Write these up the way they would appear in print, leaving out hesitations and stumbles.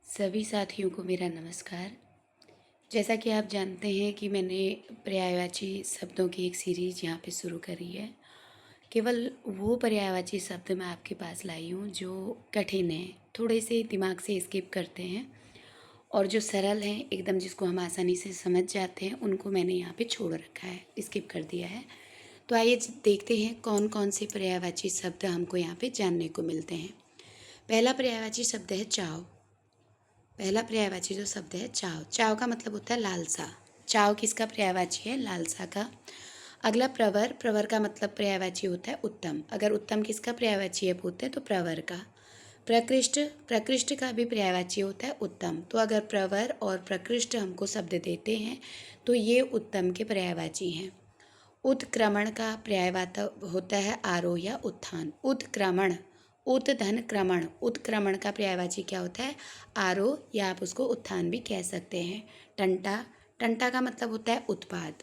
सभी साथियों को मेरा नमस्कार। जैसा कि आप जानते हैं कि मैंने पर्यायवाची शब्दों की एक सीरीज़ यहाँ पे शुरू करी है। केवल वो पर्यायवाची शब्द मैं आपके पास लाई हूँ जो कठिन हैं, थोड़े से दिमाग से स्किप करते हैं, और जो सरल हैं एकदम, जिसको हम आसानी से समझ जाते हैं, उनको मैंने यहाँ पे छोड़ रखा है, स्किप कर दिया है। तो आइए देखते हैं कौन कौन से पर्यायवाची शब्द हमको यहाँ पे जानने को मिलते हैं। पहला पर्यायवाची शब्द है चाव। पहला पर्यायवाची जो शब्द है चाव। चाव का मतलब होता है लालसा। चाव किसका पर्यायवाची है? लालसा का। अगला प्रवर। प्रवर का मतलब पर्यायवाची होता है उत्तम। अगर उत्तम किसका पर्यायवाची है पूछते हैं तो प्रवर का। प्रकृष्ट। प्रकृष्ट का भी पर्यायवाची होता है उत्तम। तो अगर प्रवर और प्रकृष्ट हमको शब्द देते हैं तो ये उत्तम के पर्यायवाची हैं। उत्क्रमण का पर्यायवाचक होता है आरोह या उत्थान। उत्क्रमण। उत धन क्रमण। उत्क्रमण का पर्यायवाची क्या होता है? आरोह, या आप उसको उत्थान भी कह सकते हैं। टंटा। टंटा का मतलब होता है उत्पाद।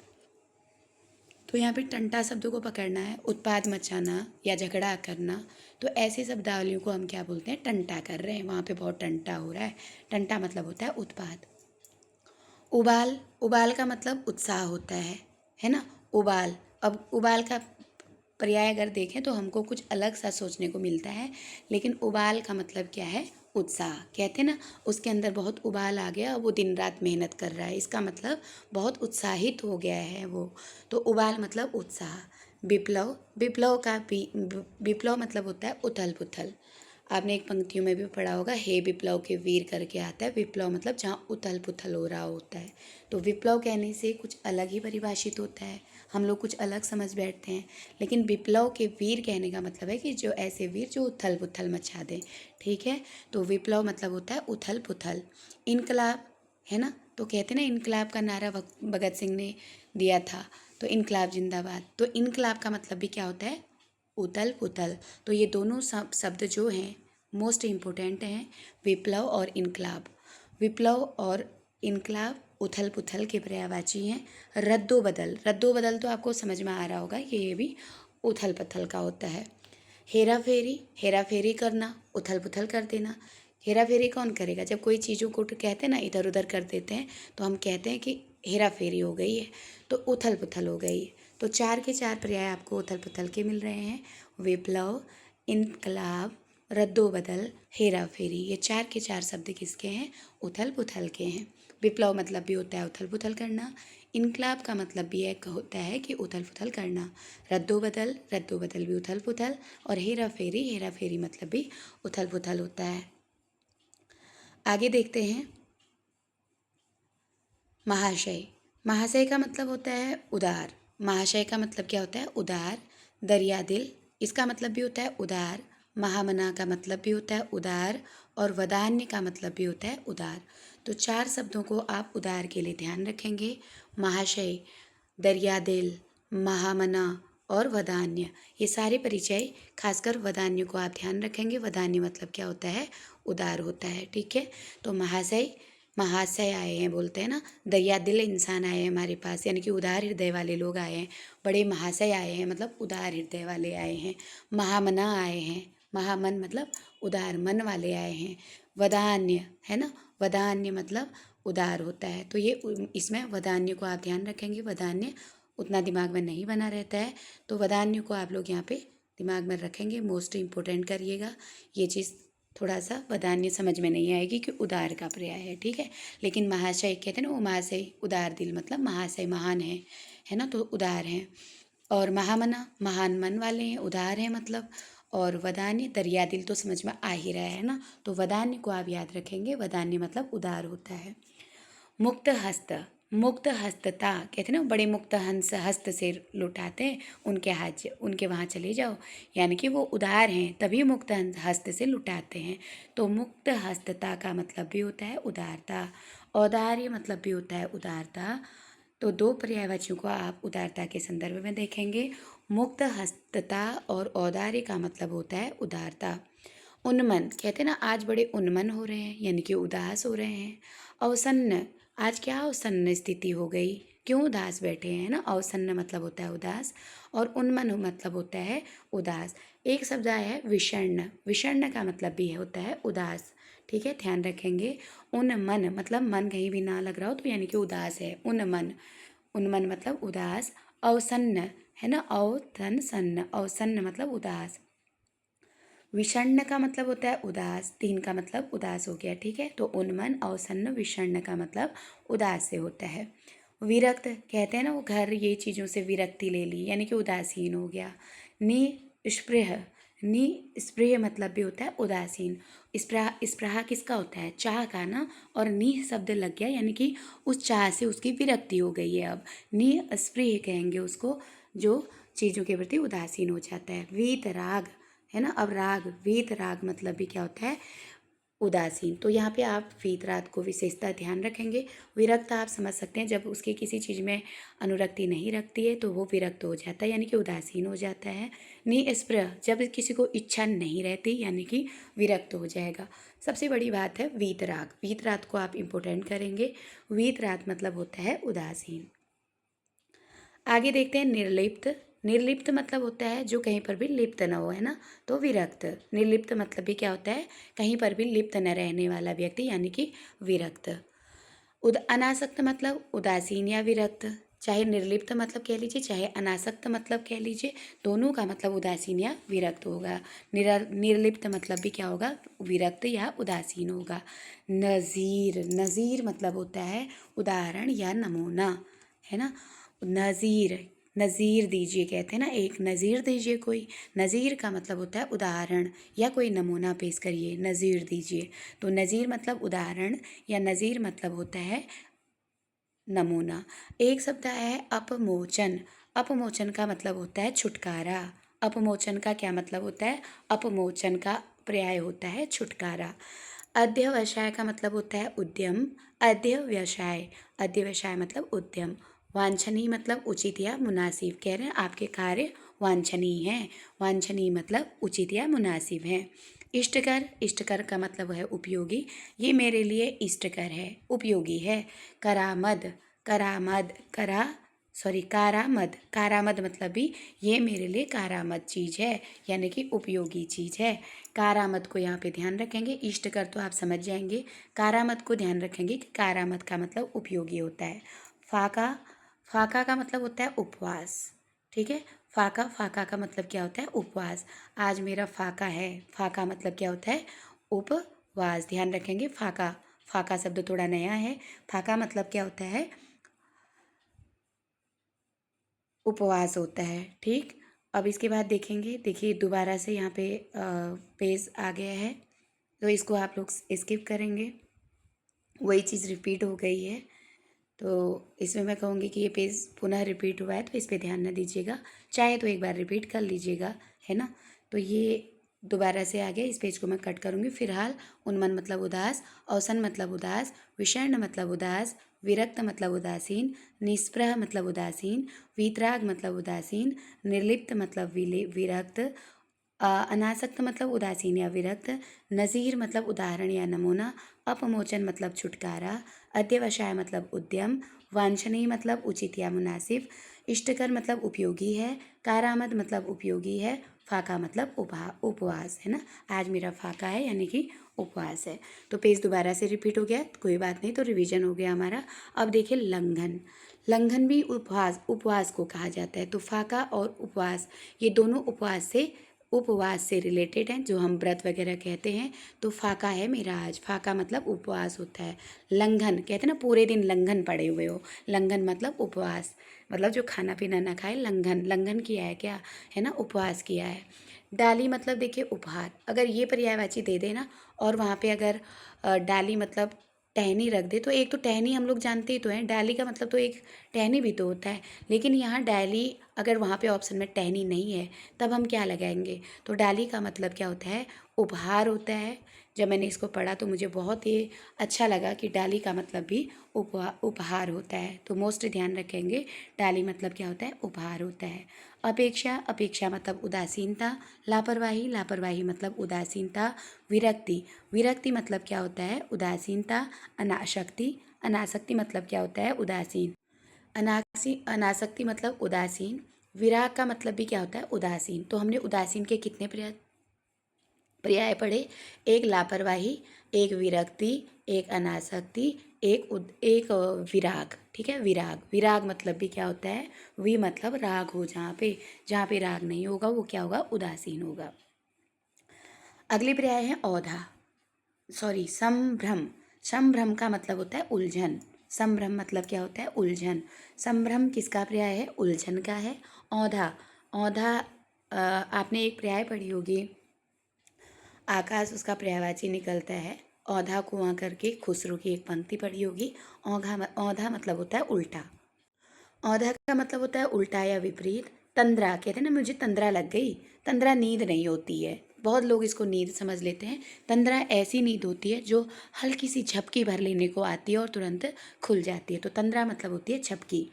तो यहाँ पे टंटा शब्द को पकड़ना है, उत्पाद मचाना या झगड़ा करना। तो ऐसे शब्दावलियों को हम क्या बोलते हैं? टंटा कर रहे हैं, वहाँ पे बहुत टंटा हो रहा है। टंटा मतलब होता है उत्पाद। उबाल। उबाल का मतलब उत्साह होता है ना? उबाल। अब उबाल का पर्याय अगर देखें तो हमको कुछ अलग सा सोचने को मिलता है, लेकिन उबाल का मतलब क्या है? उत्साह। कहते हैं ना, उसके अंदर बहुत उबाल आ गया, वो दिन रात मेहनत कर रहा है, इसका मतलब बहुत उत्साहित हो गया है वो। तो उबाल मतलब उत्साह। विप्लव। विप्लव का विप्लव मतलब होता है उथल पुथल। आपने एक पंक्तियों में भी पढ़ा होगा, हे विप्लव के वीर करके आता है। विप्लव मतलब जहाँ उथल पुथल हो रहा होता है। तो विप्लव कहने से कुछ अलग ही परिभाषित होता है, हम लोग कुछ अलग समझ बैठते हैं। लेकिन विप्लव के वीर कहने का मतलब है कि जो ऐसे वीर जो उथल पुथल मचा दें। ठीक है, तो विप्लव मतलब होता है उथल पुथल। इनकलाब है ना, तो कहते हैं ना, इनकलाब का नारा भगत सिंह ने दिया था, तो इनकलाब जिंदाबाद। तो इनकलाब का मतलब भी क्या होता है? उथल पुथल। तो ये दोनों शब्द जो हैं मोस्ट इम्पोर्टेंट हैं, विप्लव और इनकलाब। विप्लव और इनकलाब उथल पुथल के पर्यायवाची हैं। रद्दो बदल। रद्दो बदल तो आपको समझ में आ रहा होगा, ये भी उथल पुथल का होता है। हेरा फेरी। हेरा फेरी करना, उथल पुथल कर देना। हेरा फेरी कौन करेगा? जब कोई चीज़ों को कहते हैं ना इधर उधर कर देते हैं, तो हम कहते हैं कि हेरा फेरी हो गई है, तो उथल पुथल हो गई है। तो चार के चार पर्याय आपको उथल पुथल के मिल रहे हैं। विप्लव, इनकलाब, रद्दो बदल, हेरा फेरी। ये चार के चार शब्द किसके हैं? उथल पुथल के हैं। विप्लव मतलब भी होता है उथल पुथल करना। इनकलाब का मतलब भी एक होता है कि उथल पुथल करना। रद्दो बदल भी उथल पुथल। और हेरा फेरी मतलब भी उथल पुथल होता है। आगे देखते हैं। महाशय। महाशय का मतलब होता है उदार। महाशय का मतलब क्या होता है? उदार। दरिया दिल, इसका मतलब भी होता है उदार। महामना का मतलब भी होता है उदार। और वदान्य का मतलब भी होता है उदार। तो चार शब्दों को आप उदार के लिए ध्यान रखेंगे। महाशय, दरिया दिल, महामना और वदान्य। ये सारे परिचय, खासकर वदान्य को आप ध्यान रखेंगे। वदान्य मतलब क्या होता है? उदार होता है। ठीक है, तो महाशय, महाशय आए हैं बोलते हैं ना, दरिया दिल इंसान आए हैं हमारे पास, यानी कि उदार हृदय वाले लोग आए हैं। बड़े महाशय आए हैं मतलब उदार हृदय वाले आए हैं। महामना आए हैं, महामन मतलब उदार मन वाले आए हैं। वदान्य है ना, वदान्य मतलब उदार होता है। तो ये इसमें वदान्य को आप ध्यान रखेंगे। वदान्य उतना दिमाग में नहीं बना रहता है, तो वदान्य को आप लोग यहाँ पे दिमाग में रखेंगे, मोस्ट इम्पोर्टेंट करिएगा। ये चीज़ थोड़ा सा वदान्य समझ में नहीं आएगी कि उदार का पर्याय है, ठीक है। लेकिन महाशय कहते हैं ना, वो महाशय उदार दिल मतलब महाशय महान है ना, तो उदार हैं। और महामना महान मन वाले हैं, उदार हैं मतलब। और वदान्य दरिया दिल तो समझ में आ ही रहा है ना, तो वदान्य को आप याद रखेंगे। वदान्य मतलब उदार होता है। मुक्त हस्त। मुक्त हस्तता कहते हैं ना, बड़े मुक्त हंस हस्त से लुटाते हैं, उनके हाथ उनके वहाँ चले जाओ, यानी कि वो उदार हैं तभी मुक्त हस्त से लुटाते हैं। तो मुक्त हस्तता का मतलब भी होता है उदारता। औदार्य मतलब भी होता है उदारता। तो दो पर्यायवाचियों को आप उदारता के संदर्भ में देखेंगे। मुक्त हस्तता और औदार्य का मतलब होता है उदारता। उन्मन कहते हैं ना, आज बड़े उन्मन हो रहे हैं, यानी कि उदास हो रहे हैं। अवसन्न, आज क्या अवसन्न स्थिति हो गई, क्यों उदास बैठे हैं ना। अवसन्न मतलब होता है उदास, और उन्मन मतलब होता है उदास। एक शब्द आया है विषण्ण। विषण्ण का मतलब भी होता है उदास। ठीक है, ध्यान रखेंगे। उन्मन मतलब मन कहीं भी ना लग रहा हो तो यानी कि उदास है, उन्मन। उन्मन मतलब उदास। अवसन्न है ना, अवधन सन्न, अवसन्न मतलब उदास। विषण्ण का मतलब होता है उदास, तीन का मतलब उदास हो गया, ठीक है। तो उन्मन, अवसन्न, विषण्ण का मतलब उदास से होता है। विरक्त कहते हैं ना, वो घर ये चीज़ों से विरक्ति ले ली यानी कि उदासीन हो गया। निस्पृह, निस्पृह मतलब भी होता है उदासीन। स्पृहा, स्पृहा किसका होता है, चाह का ना, और निह शब्द लग गया यानी कि उस चाह से उसकी विरक्ति हो गई है। अब निस्पृह कहेंगे उसको जो चीज़ों के प्रति उदासीन हो जाता है। वीतराग है ना, अब राग, वीतराग मतलब भी क्या होता है, उदासीन। तो यहाँ पे आप वीतराग को विशेषता ध्यान रखेंगे। विरक्त आप समझ सकते हैं, जब उसकी किसी चीज़ में अनुरक्ति नहीं रखती है तो वो विरक्त हो जाता है यानी कि उदासीन हो जाता है। निस्पृह जब किसी को इच्छा नहीं रहती यानी कि विरक्त हो जाएगा। सबसे बड़ी बात है वीतराग, वीतराग को आप इम्पोर्टेंट करेंगे। वीतराग मतलब होता है उदासीन। आगे देखते हैं निर्लिप्त। निर्लिप्त मतलब होता है जो कहीं पर भी लिप्त न हो, है ना, तो विरक्त। निर्लिप्त मतलब भी क्या होता है, कहीं पर भी लिप्त न रहने वाला व्यक्ति यानी कि विरक्त। अनासक्त मतलब उदासीन या विरक्त। चाहे निर्लिप्त मतलब कह लीजिए, चाहे अनासक्त मतलब कह लीजिए, दोनों का मतलब उदासीन या विरक्त होगा। निर्लिप्त मतलब भी क्या होगा, विरक्त या उदासीन होगा। नज़ीर, नज़ीर मतलब होता है उदाहरण या नमूना, है ना। नज़ीर, नज़ीर दीजिए कहते हैं ना, एक नज़ीर दीजिए कोई। नज़ीर का मतलब होता है उदाहरण या कोई नमूना पेश करिए, नज़ीर दीजिए। तो नज़ीर मतलब उदाहरण या नज़ीर मतलब होता है नमूना। एक शब्द है अपमोचन। अपमोचन का मतलब होता है छुटकारा। अपमोचन का क्या मतलब होता है, अपमोचन का पर्याय होता है छुटकारा। अध्यवसाय का मतलब होता है उद्यम। अध्यवसाय, अध्यवसाय मतलब उद्यम। वांछनीय मतलब उचित या मुनासिब, कह रहे हैं आपके कार्य वांछनीय हैं। वांछनीय मतलब उचित या मुनासिब हैं। इष्टकर, इष्टकर का मतलब है उपयोगी। ये मेरे लिए इष्टकर है, उपयोगी है। करामद, करामद, कारामद, कारामद मतलब भी ये मेरे लिए कारामद चीज़ है यानी कि उपयोगी चीज़ है। कारामद को यहाँ पे ध्यान रखेंगे। इष्टकर तो आप समझ जाएंगे, कारामद को ध्यान रखेंगे कि कारामद का मतलब उपयोगी होता है। फाका, फाका का मतलब होता है उपवास, ठीक है। फाका, फाका का मतलब क्या होता है, उपवास। आज मेरा फाका है, फाका मतलब क्या होता है, उपवास। ध्यान रखेंगे फाका, फाका शब्द थोड़ा नया है। फाका मतलब क्या होता है, उपवास होता है, ठीक। अब इसके बाद देखेंगे, देखिए दोबारा से यहाँ पे पेज आ गया है तो इसको आप लोग स्किप करेंगे, वही चीज़ रिपीट हो गई है। तो इसमें मैं कहूँगी कि ये पेज पुनः रिपीट हुआ है तो इस पर ध्यान न दीजिएगा, चाहे तो एक बार रिपीट कर लीजिएगा, है ना। तो ये दोबारा से आ गया, इस पेज को मैं कट करूँगी। फिलहाल उन्मन मतलब उदास, अवसन मतलब उदास, विषण्ण मतलब उदास, विरक्त मतलब उदासीन, निस्पृह मतलब उदासीन, वीतराग मतलब उदासीन, निर्लिप्त मतलब विरक्त, अनासक्त मतलब उदासीन या विरक्त, नज़ीर मतलब उदाहरण या नमूना, अपमोचन मतलब छुटकारा, अध्यवसाय मतलब उद्यम, वांछनीय मतलब उचित या मुनासिब, इष्टकर मतलब उपयोगी है, कारामद मतलब उपयोगी है, फाका मतलब उपवास, है ना। आज मेरा फाका है यानी कि उपवास है। तो पेज दोबारा से रिपीट हो गया, कोई बात नहीं, तो रिवीजन हो गया हमारा। अब देखिए लंघन, लंघन भी उपवास, उपवास को कहा जाता है। तो फाका और उपवास ये दोनों उपवास से रिलेटेड हैं, जो हम व्रत वगैरह कहते हैं। तो फाका है मेरा आज, फाका मतलब उपवास होता है। लंघन कहते हैं ना, पूरे दिन लंघन पड़े हुए हो, लंघन मतलब उपवास, मतलब जो खाना पीना ना खाए, लंघन, लंघन किया है क्या, है ना, उपवास किया है। डाली मतलब देखिए उपहार, अगर ये पर्यायवाची दे देना और वहाँ पे अगर डाली मतलब टहनी रख दे, तो एक तो टहनी हम लोग जानते ही तो हैं, डाली का मतलब तो एक टहनी भी तो होता है, लेकिन यहाँ डाली अगर वहाँ पे ऑप्शन में टहनी नहीं है तब हम क्या लगाएंगे, तो डाली का मतलब क्या होता है, उपहार होता है। जब मैंने इसको पढ़ा तो मुझे बहुत ही अच्छा लगा कि डाली का मतलब भी उपहार होता है। तो मोस्ट ध्यान रखेंगे, डाली मतलब क्या होता है, उपहार होता है। अपेक्षा, अपेक्षा मतलब उदासीनता। लापरवाही, लापरवाही मतलब उदासीनता। विरक्ति, विरक्ति मतलब क्या होता है, उदासीनता। अनासक्ति, अनासक्ति मतलब क्या होता है, उदासीन। अनासक्ति मतलब उदासीन। विराग का मतलब भी क्या होता है, उदासीन। तो हमने उदासीन के कितने पर्याय पढ़े। एक लापरवाही, एक विरक्ति, एक अनासक्ति, एक विराग। ठीक है, विराग। विराग मतलब भी क्या होता है, वि मतलब राग हो, जहाँ पे राग नहीं होगा वो क्या होगा, उदासीन होगा। अगली पर्याय है औधा, सॉरी संभ्रम। संभ्रम का मतलब होता है उलझन। संभ्रम मतलब क्या होता है, उलझन। संभ्रम किसका पर्याय है, उलझन का है। औधा, औधा आपने एक पर्याय पढ़ी होगी, आकाश उसका पर्यायवाची निकलता है। औधा कुआं करके खुसरो की एक पंक्ति पढ़ी होगी। औधा मतलब होता है उल्टा। औधा का मतलब होता है उल्टा या विपरीत। तंद्रा, कहते हैं ना मुझे तंद्रा लग गई, तंद्रा नींद नहीं होती है, बहुत लोग इसको नींद समझ लेते हैं। तंद्रा ऐसी नींद होती है जो हल्की सी झपकी भर लेने को आती है और तुरंत खुल जाती है, तो तंद्रा मतलब होती है झपकी।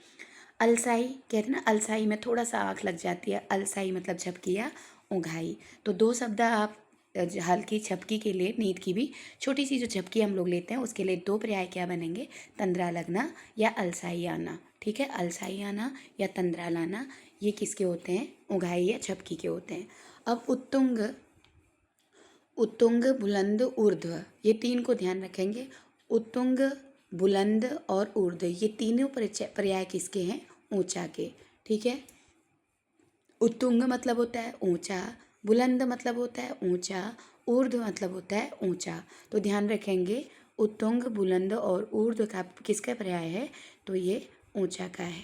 अलसाई, कहते हैं ना अलसाई में थोड़ा सा आँख लग जाती है, अलसाई मतलब झपकी या ऊँघाई। तो दो शब्द आप हल्की झपकी के लिए, नींद की भी छोटी सी जो झपकी हम लोग लेते हैं उसके लिए दो पर्याय क्या बनेंगे, तंद्रा लगना या अलसाई आना। ठीक है, अलसाई आना या तंद्रा लाना, ये किसके होते हैं, ऊँघाई या झपकी के होते हैं। अब उत्तुंग, उत्तुंग, बुलंद, ऊर्ध्व, ये तीन को ध्यान रखेंगे। उत्तुंग, बुलंद और ऊर्ध्व, ये तीनों पर्याय किसके हैं, ऊंचा के। ठीक है, उत्तुंग मतलब होता है ऊंचा, बुलंद मतलब होता है ऊंचा, ऊर्ध्व मतलब होता है ऊंचा। तो ध्यान रखेंगे, उत्तुंग, बुलंद और ऊर्ध्व का किसका पर्याय है, तो ये ऊंचा का है।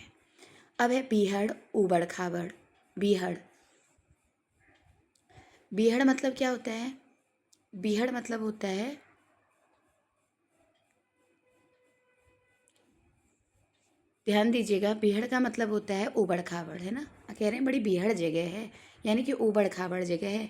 अब है बीहड़, ऊबड़ खाबड़। बीहड़, बीहड़ मतलब क्या होता है, बीहड़ मतलब होता है, ध्यान दीजिएगा, बीहड़ का मतलब होता है ऊबड़ खाबड़, है ना, कह रहे हैं बड़ी बीहड़ जगह है, यानी कि ऊबड़ खाबड़ जगह है।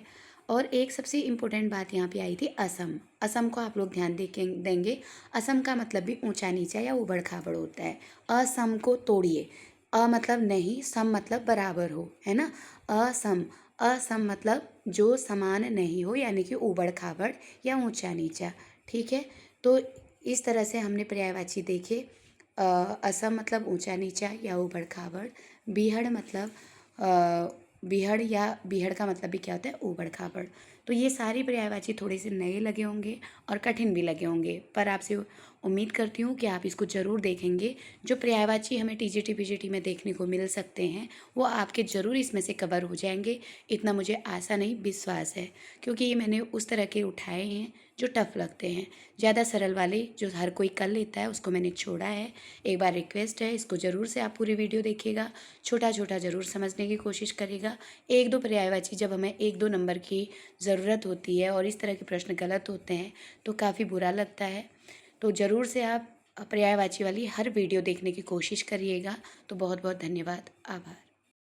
और एक सबसे इम्पोर्टेंट बात यहाँ पे आई थी असम। असम को आप लोग ध्यान देंगे, असम का मतलब भी ऊंचा नीचा या ऊबड़ खाबड़ होता है। असम को तोड़िए, अ मतलब नहीं, सम मतलब बराबर हो, है ना। असम, असम मतलब जो समान नहीं हो, यानी कि ऊबड़ खाबड़ या ऊंचा नीचा। ठीक है, तो इस तरह से हमने पर्यायवाची देखे। असम मतलब ऊंचा नीचा या ऊबड़ खाबड़। बीहड़ मतलब बीहड़ या बीहड़ का मतलब भी क्या होता है, ऊबड़ खाबड़। तो ये सारी पर्यायवाची थोड़े से नए लगे होंगे और कठिन भी लगे होंगे, पर आपसे उम्मीद करती हूँ कि आप इसको ज़रूर देखेंगे। जो पर्यायवाची हमें टीजीटी पीजीटी में देखने को मिल सकते हैं वो आपके ज़रूर इसमें से कवर हो जाएंगे, इतना मुझे आशा नहीं विश्वास है, क्योंकि ये मैंने उस तरह के उठाए हैं जो टफ लगते हैं। ज़्यादा सरल वाले जो हर कोई कर लेता है उसको मैंने छोड़ा है। एक बार रिक्वेस्ट है, इसको ज़रूर से आप पूरी वीडियो देखिएगा, छोटा छोटा ज़रूर समझने की कोशिश करिएगा। एक दो पर्यायवाची जब हमें एक दो नंबर की ज़रूरत होती है और इस तरह के प्रश्न गलत होते हैं तो काफ़ी बुरा लगता है। तो ज़रूर से आप पर्यायवाची वाली हर वीडियो देखने की कोशिश करिएगा। तो बहुत बहुत धन्यवाद, आभार।